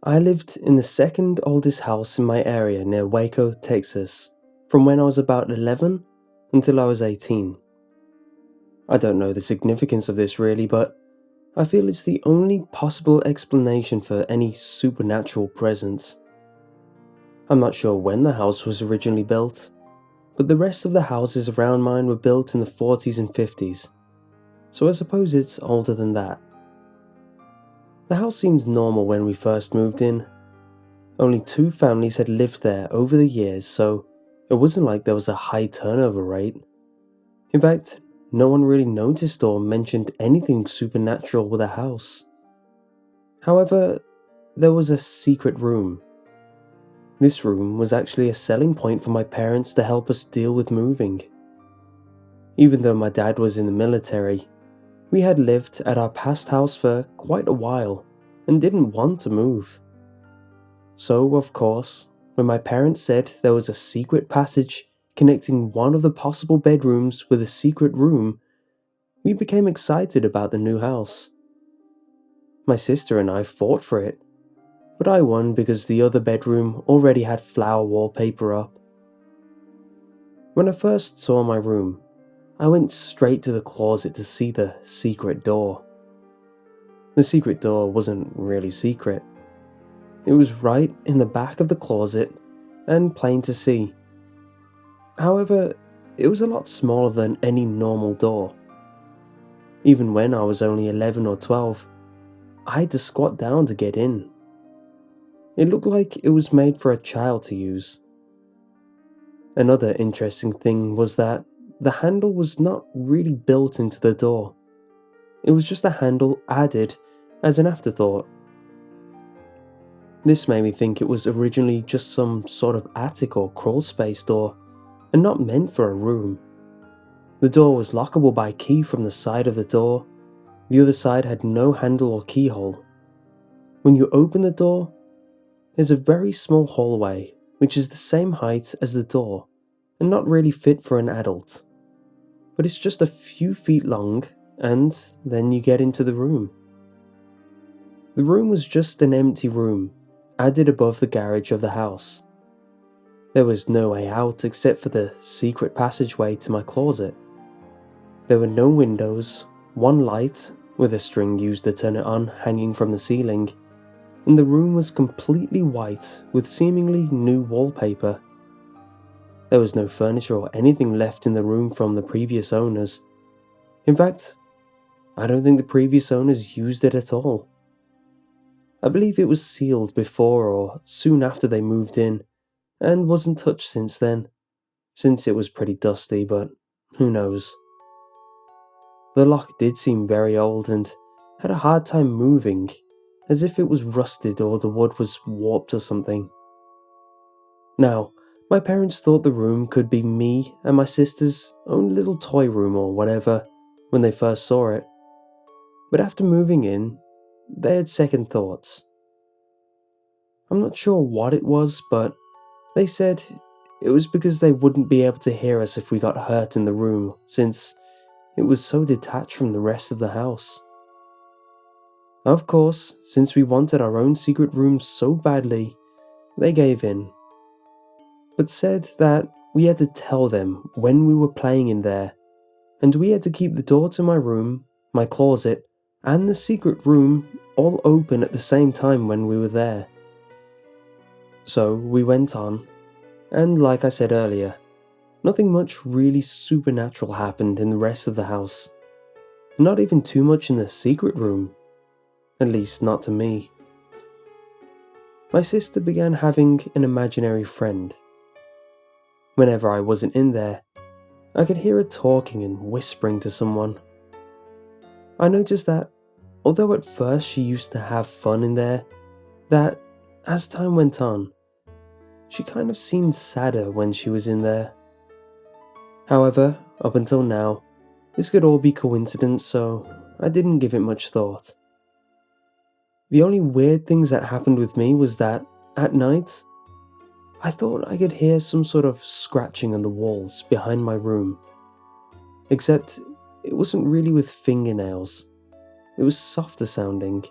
I lived in the second oldest house in my area near Waco, Texas, from when I was about 11 until I was 18. I don't know the significance of this really, but I feel it's the only possible explanation for any supernatural presence. I'm not sure when the house was originally built, but the rest of the houses around mine were built in the 40s and 50s, so I suppose it's older than that. The house seemed normal when we first moved in. Only two families had lived there over the years, so it wasn't like there was a high turnover rate. In fact, no one really noticed or mentioned anything supernatural with the house. However, there was a secret room. This room was actually a selling point for my parents to help us deal with moving. Even though my dad was in the military, we had lived at our past house for quite a while and didn't want to move. So, of course, when my parents said there was a secret passage connecting one of the possible bedrooms with a secret room, we became excited about the new house. My sister and I fought for it, but I won because the other bedroom already had flower wallpaper up. When I first saw my room, I went straight to the closet to see the secret door. The secret door wasn't really secret. It was right in the back of the closet and plain to see. However, it was a lot smaller than any normal door. Even when I was only 11 or 12, I had to squat down to get in. It looked like it was made for a child to use. Another interesting thing was that the handle was not really built into the door. It was just a handle added as an afterthought. This made me think it was originally just some sort of attic or crawl space door, and not meant for a room. The door was lockable by key from the side of the door. The other side had no handle or keyhole. When you open the door, there's a very small hallway which is the same height as the door and not really fit for an adult. But it's just a few feet long, and then you get into the room. The room was just an empty room, added above the garage of the house. There was no way out except for the secret passageway to my closet. There were no windows, one light, with a string used to turn it on hanging from the ceiling, and the room was completely white with seemingly new wallpaper. There was no furniture or anything left in the room from the previous owners. In fact, I don't think the previous owners used it at all. I believe it was sealed before or soon after they moved in, and wasn't touched since then, since it was pretty dusty, but who knows. The lock did seem very old and had a hard time moving, as if it was rusted or the wood was warped or something. Now, my parents thought the room could be me and my sister's own little toy room or whatever when they first saw it. But after moving in, they had second thoughts. I'm not sure what it was, but they said it was because they wouldn't be able to hear us if we got hurt in the room, since it was so detached from the rest of the house. Of course, since we wanted our own secret room so badly, they gave in, but said that we had to tell them when we were playing in there, and we had to keep the door to my room, my closet, and the secret room all open at the same time when we were there. So we went on, and like I said earlier, nothing much really supernatural happened in the rest of the house. Not even too much in the secret room. At least not to me. My sister began having an imaginary friend. Whenever I wasn't in there, I could hear her talking and whispering to someone. I noticed that, although at first she used to have fun in there, that as time went on, she kind of seemed sadder when she was in there. However, up until now, this could all be coincidence, so I didn't give it much thought. The only weird things that happened with me was that, at night, I thought I could hear some sort of scratching on the walls behind my room. Except, it wasn't really with fingernails. It was softer sounding.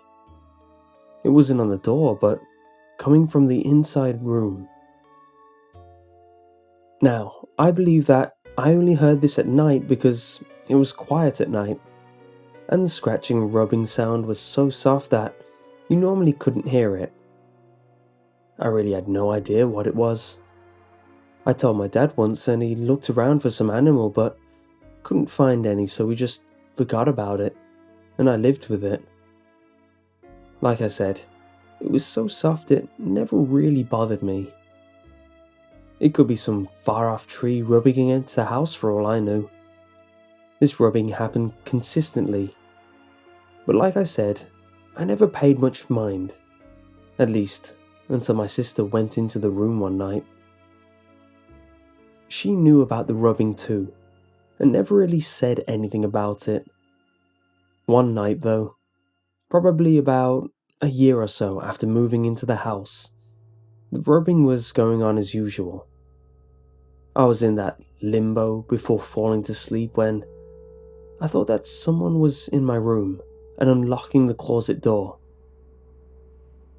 It wasn't on the door, but coming from the inside room. Now, I believe that I only heard this at night because it was quiet at night, and the scratching and rubbing sound was so soft that you normally couldn't hear it. I really had no idea what it was. I told my dad once and he looked around for some animal but couldn't find any, so we just forgot about it, and I lived with it. Like I said, it was so soft it never really bothered me. It could be some far-off tree rubbing against the house for all I knew. This rubbing happened consistently, but like I said, I never paid much mind, at least until my sister went into the room one night. She knew about the rubbing too, and never really said anything about it. One night though, probably about a year or so after moving into the house, the rubbing was going on as usual. I was in that limbo before falling to sleep when I thought that someone was in my room and unlocking the closet door.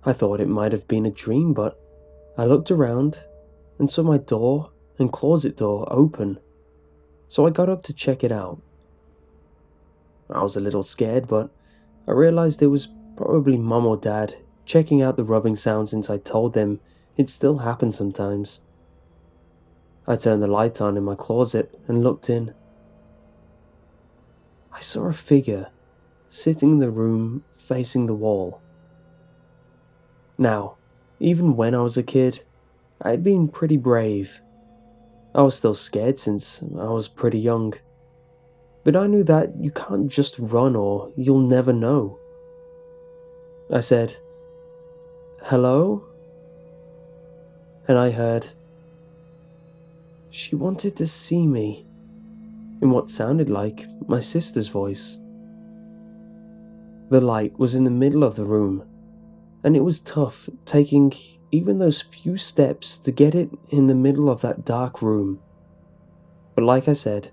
I thought it might have been a dream, but I looked around and saw my door and closet door open, so I got up to check it out. I was a little scared, but I realized it was probably Mum or Dad checking out the rubbing sound since I told them it still happened sometimes. I turned the light on in my closet and looked in. I saw a figure sitting in the room facing the wall. Now, even when I was a kid, I had been pretty brave. I was still scared since I was pretty young, but I knew that you can't just run or you'll never know. I said, "Hello?" And I heard, "She wanted to see me," in what sounded like my sister's voice. The light was in the middle of the room, and it was tough taking even those few steps to get it in the middle of that dark room. But like I said,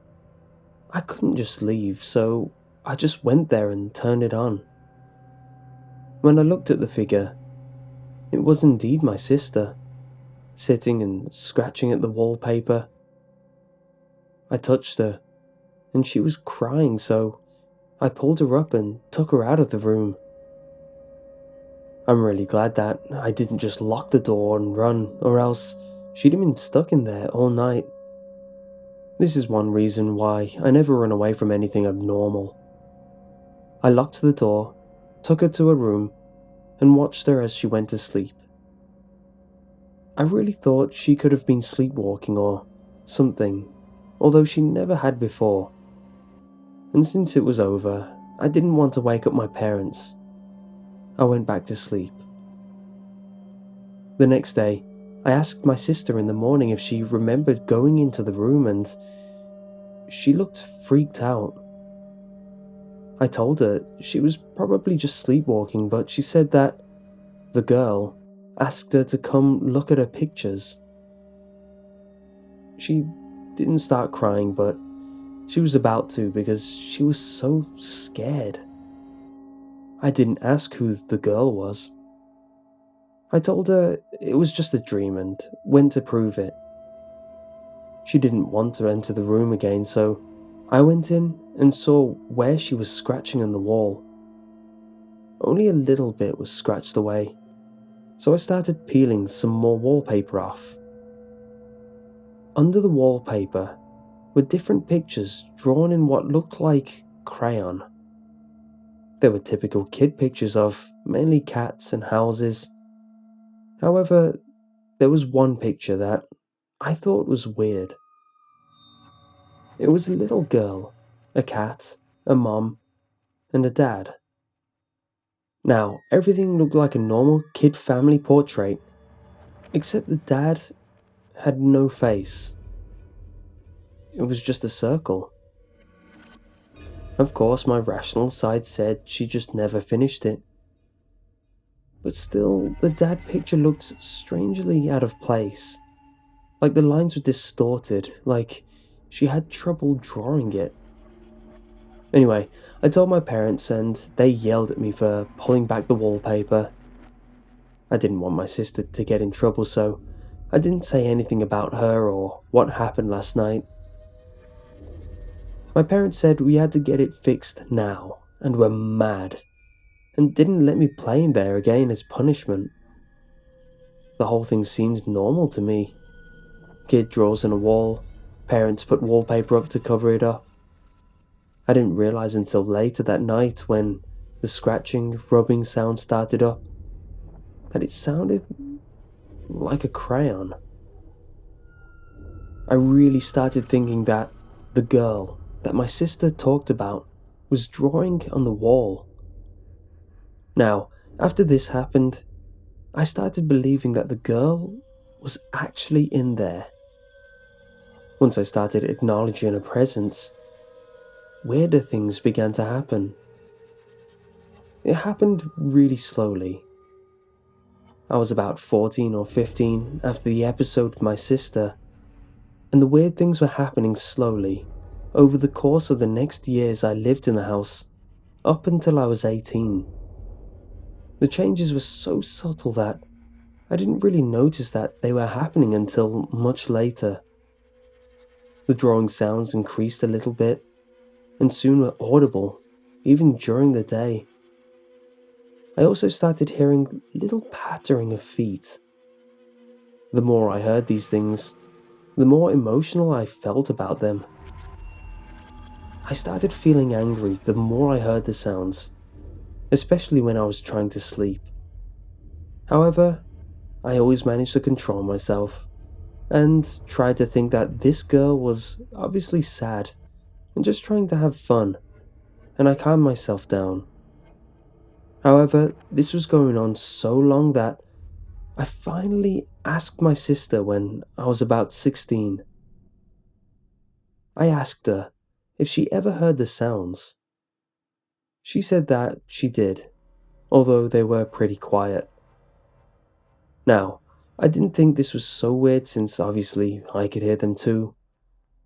I couldn't just leave, so I just went there and turned it on. When I looked at the figure, it was indeed my sister, sitting and scratching at the wallpaper. I touched her, and she was crying, so I pulled her up and took her out of the room. I'm really glad that I didn't just lock the door and run, or else she'd have been stuck in there all night. This is one reason why I never run away from anything abnormal. I locked the door, took her to her room, and watched her as she went to sleep. I really thought she could have been sleepwalking or something, although she never had before. And since it was over, I didn't want to wake up my parents. I went back to sleep. The next day, I asked my sister in the morning if she remembered going into the room, and she looked freaked out. I told her she was probably just sleepwalking, but she said that the girl asked her to come look at her pictures. She didn't start crying, but she was about to because she was so scared. I didn't ask who the girl was. I told her it was just a dream and went to prove it. She didn't want to enter the room again, so I went in and saw where she was scratching on the wall. Only a little bit was scratched away, so I started peeling some more wallpaper off. Under the wallpaper were different pictures drawn in what looked like crayon. They were typical kid pictures of mainly cats and houses. However, there was one picture that I thought was weird. It was a little girl, a cat, a mom, and a dad. Now, everything looked like a normal kid family portrait, except the dad had no face. It was just a circle. Of course, my rational side said she just never finished it. But still, the dad picture looked strangely out of place. Like the lines were distorted, like she had trouble drawing it. Anyway, I told my parents and they yelled at me for pulling back the wallpaper. I didn't want my sister to get in trouble, so I didn't say anything about her or what happened last night. My parents said we had to get it fixed now and were mad, and didn't let me play in there again as punishment. The whole thing seemed normal to me. Kid draws on a wall, parents put wallpaper up to cover it up. I didn't realize until later that night when the scratching, rubbing sound started up that it sounded like a crayon. I really started thinking that the girl that my sister talked about was drawing on the wall. Now, after this happened, I started believing that the girl was actually in there. Once I started acknowledging her presence, weirder things began to happen. It happened really slowly. I was about 14 or 15 after the episode with my sister, and the weird things were happening slowly over the course of the next years I lived in the house, up until I was 18. The changes were so subtle that I didn't really notice that they were happening until much later. The drawing sounds increased a little bit, and soon were audible, even during the day. I also started hearing little pattering of feet. The more I heard these things, the more emotional I felt about them. I started feeling angry the more I heard the sounds, especially when I was trying to sleep. However, I always managed to control myself, and tried to think that this girl was obviously sad and just trying to have fun, and I calmed myself down. However, this was going on so long that I finally asked my sister when I was about 16. I asked her if she ever heard the sounds. She said that she did, although they were pretty quiet. Now, I didn't think this was so weird since obviously I could hear them too,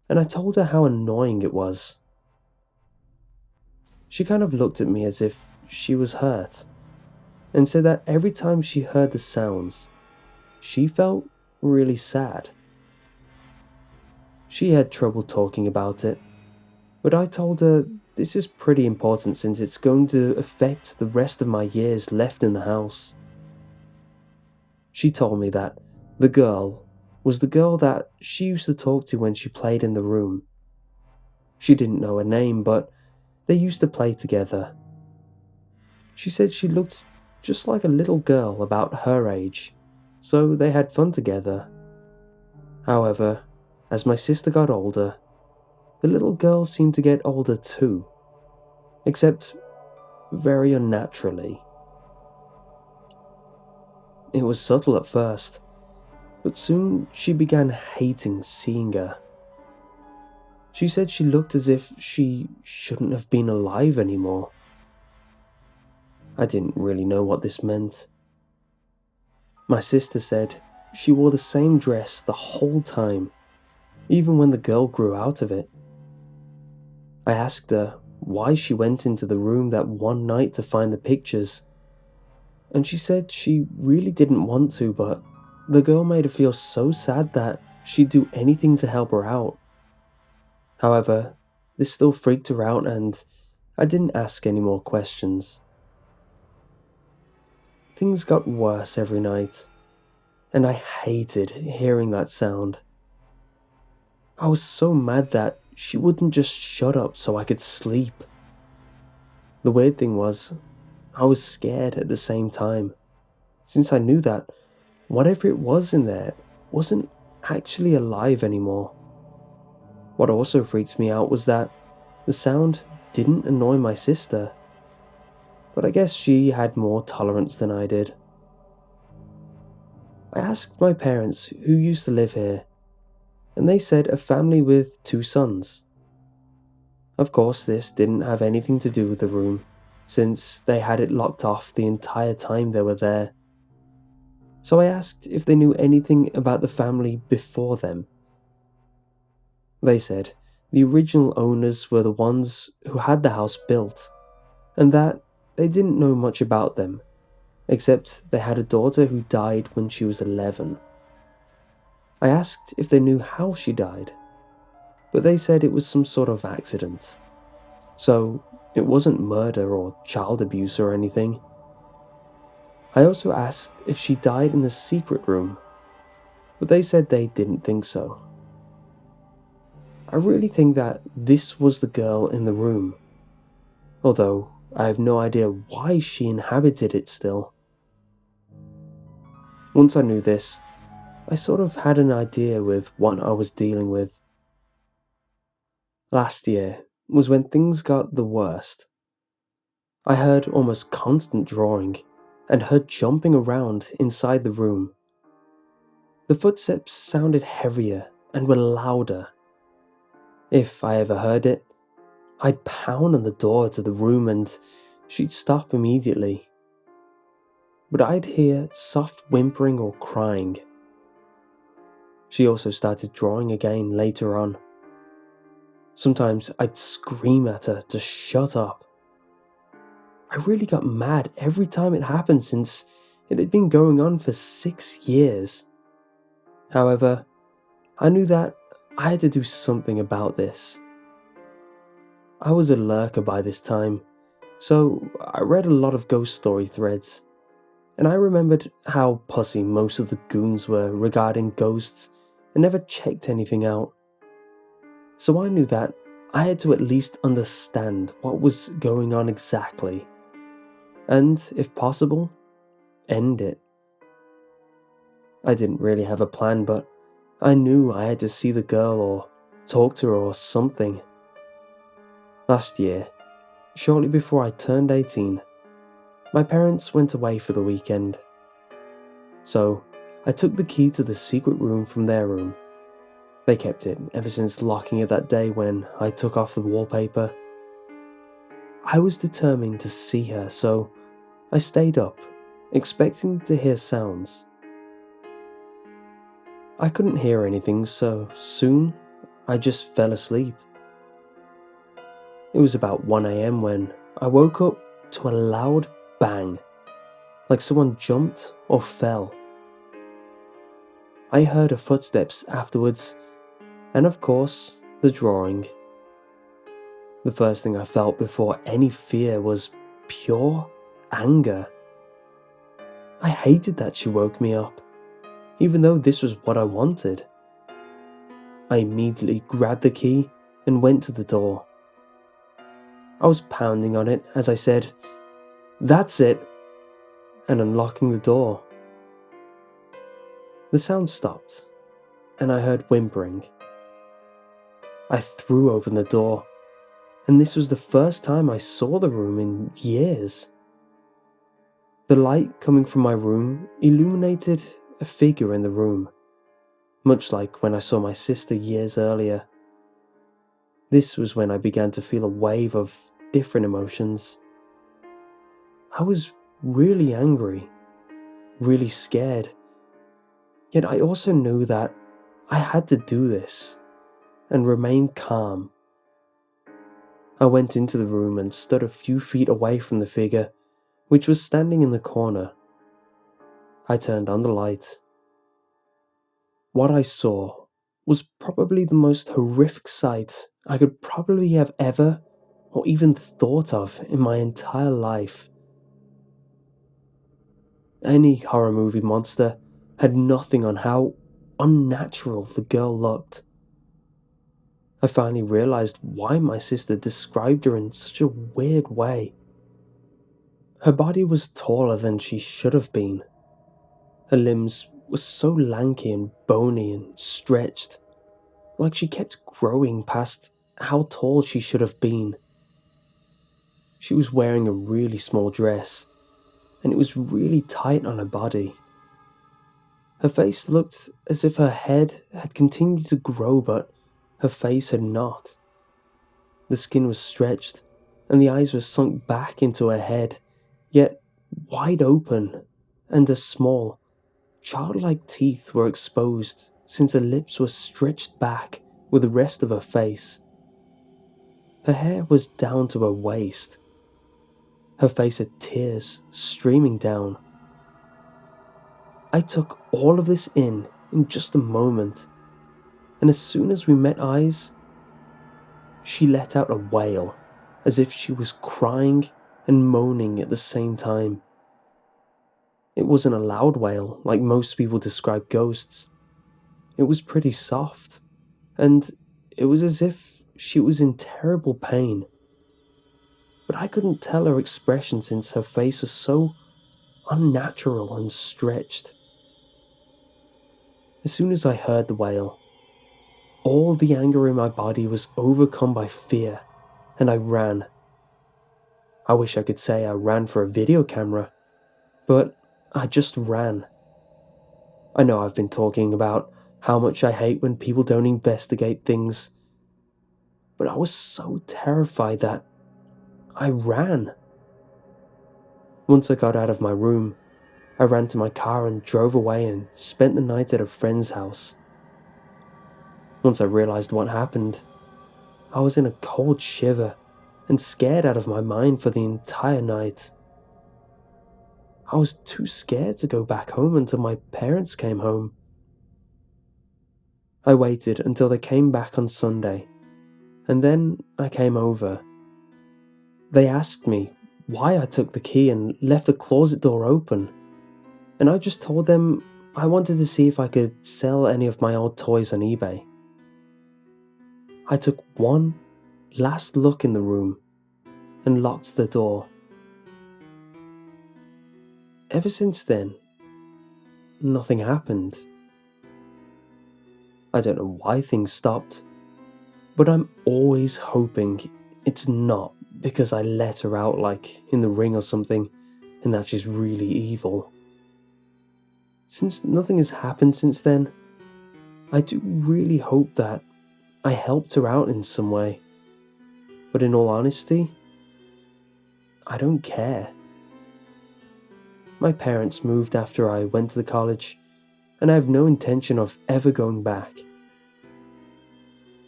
and I told her how annoying it was. She kind of looked at me as if she was hurt, and said that every time she heard the sounds, she felt really sad. She had trouble talking about it, but I told her this is pretty important since it's going to affect the rest of my years left in the house. She told me that the girl was the girl that she used to talk to when she played in the room. She didn't know her name, but they used to play together. She said she looked just like a little girl about her age, so they had fun together. However, as my sister got older, the little girl seemed to get older too, except very unnaturally. It was subtle at first, but soon she began hating seeing her. She said she looked as if she shouldn't have been alive anymore. I didn't really know what this meant. My sister said she wore the same dress the whole time, even when the girl grew out of it. I asked her why she went into the room that one night to find the pictures, and she said she really didn't want to, but the girl made her feel so sad that she'd do anything to help her out. However, this still freaked her out, and I didn't ask any more questions. Things got worse every night, and I hated hearing that sound. I was so mad that she wouldn't just shut up so I could sleep. The weird thing was, I was scared at the same time, since I knew that whatever it was in there wasn't actually alive anymore. What also freaked me out was that the sound didn't annoy my sister, but I guess she had more tolerance than I did. I asked my parents who used to live here, and they said a family with 2 sons. Of course, this didn't have anything to do with the room, since they had it locked off the entire time they were there. So I asked if they knew anything about the family before them. They said the original owners were the ones who had the house built, and that they didn't know much about them, except they had a daughter who died when she was 11. I asked if they knew how she died, but they said it was some sort of accident. So it wasn't murder or child abuse or anything. I also asked if she died in the secret room, but they said they didn't think so. I really think that this was the girl in the room, although I have no idea why she inhabited it still. Once I knew this, I sort of had an idea with what I was dealing with. Last year was when things got the worst. I heard almost constant drawing and heard jumping around inside the room. The footsteps sounded heavier and were louder. If I ever heard it, I'd pound on the door to the room and she'd stop immediately. But I'd hear soft whimpering or crying. She also started drawing again later on. Sometimes I'd scream at her to shut up. I really got mad every time it happened since it had been going on for 6 years. However, I knew that I had to do something about this. I was a lurker by this time, so I read a lot of ghost story threads, and I remembered how pussy most of the goons were regarding ghosts and never checked anything out. So I knew that I had to at least understand what was going on exactly, and if possible, end it. I didn't really have a plan, but I knew I had to see the girl or talk to her or something. Last year, shortly before I turned 18, my parents went away for the weekend. So I took the key to the secret room from their room. They kept it ever since locking it that day when I took off the wallpaper. I was determined to see her, so I stayed up, expecting to hear sounds. I couldn't hear anything, so soon I just fell asleep. It was about 1 a.m. when I woke up to a loud bang, like someone jumped or fell. I heard her footsteps afterwards, and of course, the drawing. The first thing I felt before any fear was pure anger. I hated that she woke me up, even though this was what I wanted. I immediately grabbed the key and went to the door. I was pounding on it as I said, "That's it," and unlocking the door. The sound stopped, and I heard whimpering. I threw open the door, and this was the first time I saw the room in years. The light coming from my room illuminated a figure in the room, much like when I saw my sister years earlier. This was when I began to feel a wave of different emotions. I was really angry, really scared, yet I also knew that I had to do this and remain calm. I went into the room and stood a few feet away from the figure, which was standing in the corner. I turned on the light. What I saw was probably the most horrific sight I could probably have ever or even thought of in my entire life. Any horror movie monster had nothing on how unnatural the girl looked. I finally realized why my sister described her in such a weird way. Her body was taller than she should have been. Her limbs were so lanky and bony and stretched, like she kept growing past how tall she should have been. She was wearing a really small dress, and it was really tight on her body. Her face looked as if her head had continued to grow, but her face had not. The skin was stretched, and the eyes were sunk back into her head, yet wide open, and her small, childlike teeth were exposed since her lips were stretched back with the rest of her face. Her hair was down to her waist. Her face had tears streaming down, I took all of this in just a moment, and as soon as we met eyes, she let out a wail, as if she was crying and moaning at the same time. It wasn't a loud wail like most people describe ghosts. It was pretty soft, and it was as if she was in terrible pain. But I couldn't tell her expression since her face was so unnatural and stretched. As soon as I heard the wail, all the anger in my body was overcome by fear, and I ran. I wish I could say I ran for a video camera, but I just ran. I know I've been talking about how much I hate when people don't investigate things, but I was so terrified that I ran. Once I got out of my room, I ran to my car and drove away and spent the night at a friend's house. Once I realized what happened, I was in a cold shiver and scared out of my mind for the entire night. I was too scared to go back home until my parents came home. I waited until they came back on Sunday, and then I came over. They asked me why I took the key and left the closet door open, and I just told them I wanted to see if I could sell any of my old toys on eBay. I took one last look in the room and locked the door. Ever since then, nothing happened. I don't know why things stopped, but I'm always hoping it's not because I let her out like in The Ring or something, and that she's really evil. Since nothing has happened since then, I do really hope that I helped her out in some way. But in all honesty, I don't care. My parents moved after I went to the college, and I have no intention of ever going back.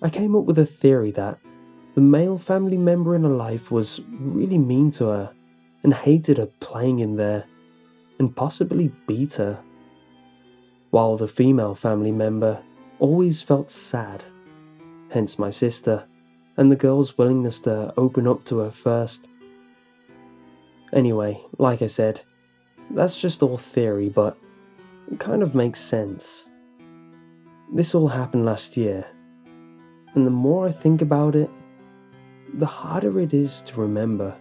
I came up with a theory that the male family member in her life was really mean to her and hated her playing in there and possibly beat her, while the female family member always felt sad, hence my sister, and the girl's willingness to open up to her first. Anyway, like I said, that's just all theory, but it kind of makes sense. This all happened last year, and the more I think about it, the harder it is to remember.